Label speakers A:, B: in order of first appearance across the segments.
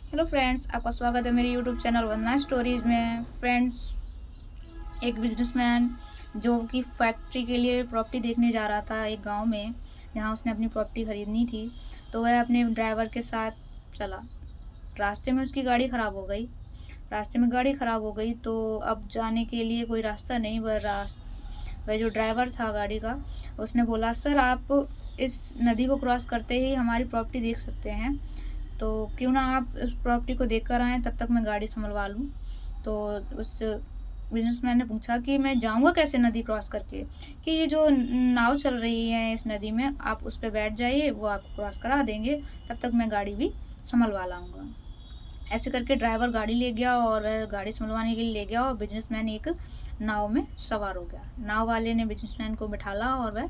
A: Hello friends, आपका स्वागत है मेरे यूट्यूब चैनल वंदना स्टोरीज में। फ्रेंड्स, एक बिजनेसमैन जो कि फैक्ट्री के लिए प्रॉपर्टी देखने जा रहा था एक गांव में, जहां उसने अपनी प्रॉपर्टी खरीदनी थी। तो वह अपने ड्राइवर के साथ चला। रास्ते में उसकी गाड़ी ख़राब हो गई। तो अब जाने के लिए कोई रास्ता नहीं। वह जो ड्राइवर था गाड़ी का, उसने बोला, सर आप इस नदी को क्रॉस करते ही हमारी प्रॉपर्टी देख सकते हैं, तो क्यों ना आप उस प्रॉपर्टी को देख कर आएँ, तब तक मैं गाड़ी संभलवा लूँ। तो उस बिजनेसमैन ने पूछा कि मैं जाऊँगा कैसे नदी क्रॉस करके, कि ये जो नाव चल रही है इस नदी में, आप उस पे बैठ जाइए, वो आपको क्रॉस करा देंगे, तब तक मैं गाड़ी भी संभलवा लाऊँगा। ऐसे करके ड्राइवर गाड़ी ले गया और वह गाड़ी संभलवाने के लिए ले गया, और बिजनेसमैन एक नाव में सवार हो गया। नाव वाले ने बिजनेसमैन को बिठाला और वह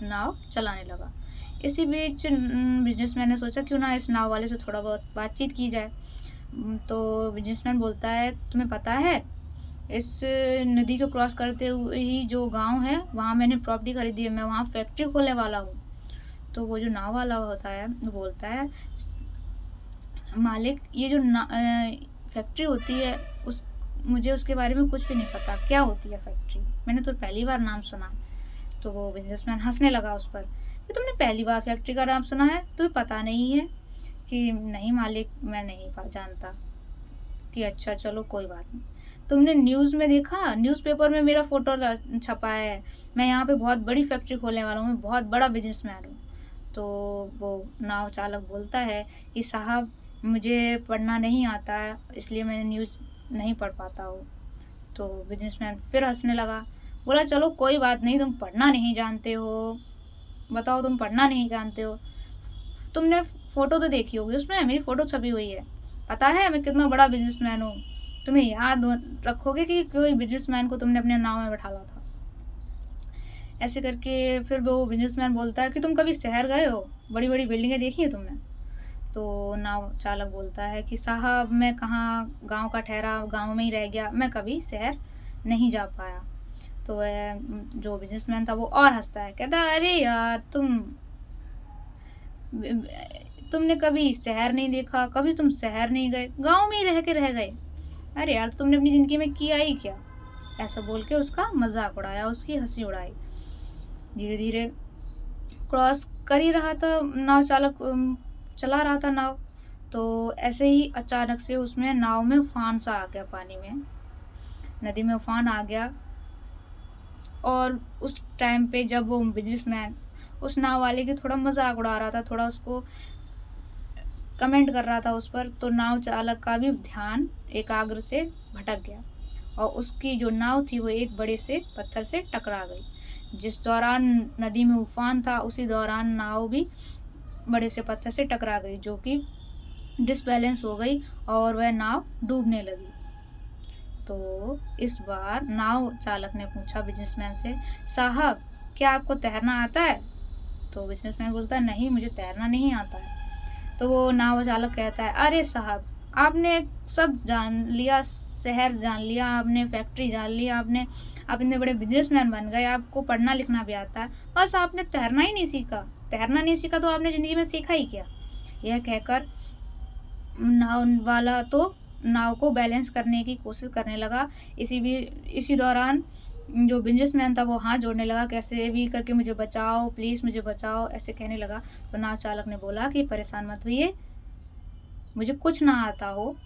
A: नाव चलाने लगा। इसी बीच बिजनेसमैन ने सोचा, क्यों ना इस नाव वाले से थोड़ा बहुत बातचीत की जाए। तो बिजनेसमैन बोलता है, तुम्हें पता है इस नदी को क्रॉस करते हुए ही जो गांव है, वहाँ मैंने प्रॉपर्टी खरीदी है, मैं वहाँ फैक्ट्री खोलने वाला हूँ। तो वो जो नाव वाला होता है वो बोलता है, मालिक, ये जो फैक्ट्री होती है, उस मुझे उसके बारे में कुछ भी नहीं पता, क्या होती है फैक्ट्री, मैंने तो पहली बार नाम सुना। तो वो बिजनेसमैन हंसने लगा उस पर, कि तुमने पहली बार फैक्ट्री का नाम सुना है, तुम्हें पता नहीं है? कि नहीं मालिक, मैं नहीं जानता। कि अच्छा चलो कोई बात नहीं। तुमने न्यूज़ में देखा, न्यूज़पेपर में मेरा फ़ोटो छपा है, मैं यहाँ पे बहुत बड़ी फैक्ट्री खोलने वाला हूँ, मैं बहुत बड़ा बिजनेसमैन हूँ। तो वो नाव चालक बोलता है कि साहब, मुझे पढ़ना नहीं आता है, इसलिए मैं न्यूज़ नहीं पढ़ पाता हूँ। तो बिजनेसमैन फिर हंसने लगा, बोला, चलो कोई बात नहीं, तुम पढ़ना नहीं जानते हो, बताओ तुम पढ़ना नहीं जानते हो, तुमने फ़ोटो तो देखी होगी, उसमें मेरी फ़ोटो छपी हुई है, पता है मैं कितना बड़ा बिजनेसमैन हूँ। तुम्हें याद रखोगे कि कोई बिजनेसमैन को तुमने अपने नाव में बैठाला था। ऐसे करके फिर वो बिजनेसमैन बोलता है कि तुम कभी शहर गए हो, बड़ी बड़ी बिल्डिंगें देखी है तुमने? तो नाव चालक बोलता है कि साहब, मैं कहाँ, गांव का ठहरा गांव में ही रह गया, मैं कभी शहर नहीं जा पाया। तो वह जो बिजनेसमैन था वो और हंसता है, कहता है, अरे यार, तुमने कभी शहर नहीं देखा, कभी तुम शहर नहीं गए, गांव में ही रह के रह गए, अरे यार, तुमने अपनी ज़िंदगी में किया ही क्या? ऐसा बोल के उसका मजाक उड़ाया, उसकी हंसी उड़ाई। धीरे धीरे क्रॉस कर ही रहा था नाव चालक, चला रहा था नाव। तो ऐसे ही अचानक से उसमें नाव में उफान सा आ गया, पानी में, नदी में उफान आ गया। और उस टाइम पे जब वो बिजनेसमैन उस नाव वाले की थोड़ा मजाक उड़ा रहा था, थोड़ा उसको कमेंट कर रहा था उस पर, तो नाव चालक का भी ध्यान एकाग्र से भटक गया, और उसकी जो नाव थी वो एक बड़े से पत्थर से टकरा गई। जिस दौरान नदी में उफान था, उसी दौरान नाव भी बड़े से पत्थर से टकरा गई, जो कि डिसबैलेंस हो गई और वह नाव डूबने लगी। तो इस बार नाव चालक ने पूछा बिजनेसमैन से, साहब, क्या आपको तैरना आता है? तो बिजनेसमैन बोलता है, नहीं, मुझे तैरना नहीं आता है। तो वो नाव चालक कहता है, अरे साहब, आपने सब जान लिया, शहर जान लिया, आपने फैक्ट्री जान लिया, आप इतने बड़े बिजनेसमैन बन गए, आपको पढ़ना लिखना भी आता है, बस आपने तैरना ही नहीं सीखा। तैरना नहीं सीखा तो आपने ज़िंदगी में सीखा ही क्या? यह कहकर नाव वाला तो नाव को बैलेंस करने की कोशिश करने लगा। इसी दौरान जो बिजनेसमैन था वो हाथ जोड़ने लगा, कैसे भी करके मुझे बचाओ, प्लीज़ मुझे बचाओ, ऐसे कहने लगा। तो नाव चालक ने बोला कि परेशान मत होइए, मुझे कुछ ना आता हो,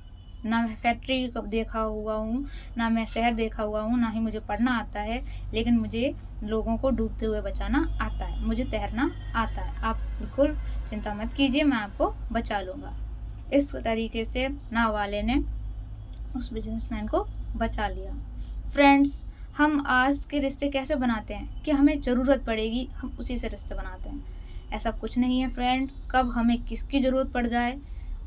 A: ना मैं फैक्ट्री देखा हुआ हूँ, ना मैं शहर देखा हुआ हूँ, ना ही मुझे पढ़ना आता है, लेकिन मुझे लोगों को डूबते हुए बचाना आता है, मुझे तैरना आता है, आप बिल्कुल चिंता मत कीजिए, मैं आपको बचा लूँगा। इस तरीके से नाव वाले ने उस बिजनेसमैन को बचा लिया। फ्रेंड्स, हम आज के रिश्ते कैसे बनाते हैं कि हमें ज़रूरत पड़ेगी, हम उसी से रिश्ते बनाते हैं। ऐसा कुछ नहीं है फ्रेंड, कब हमें किसकी ज़रूरत पड़ जाए,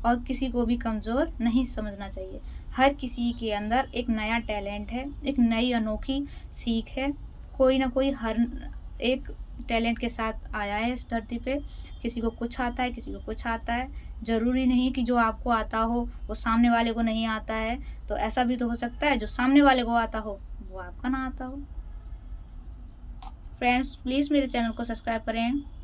A: और किसी को भी कमज़ोर नहीं समझना चाहिए। हर किसी के अंदर एक नया टैलेंट है, एक नई अनोखी सीख है, कोई ना कोई हर एक टैलेंट के साथ आया है इस धरती पे। किसी को कुछ आता है, किसी को कुछ आता है। ज़रूरी नहीं कि जो आपको आता हो वो सामने वाले को नहीं आता है। तो ऐसा भी तो हो सकता है जो सामने वाले को आता हो वो आपका ना आता हो। फ्रेंड्स, प्लीज़ मेरे चैनल को सब्सक्राइब करें।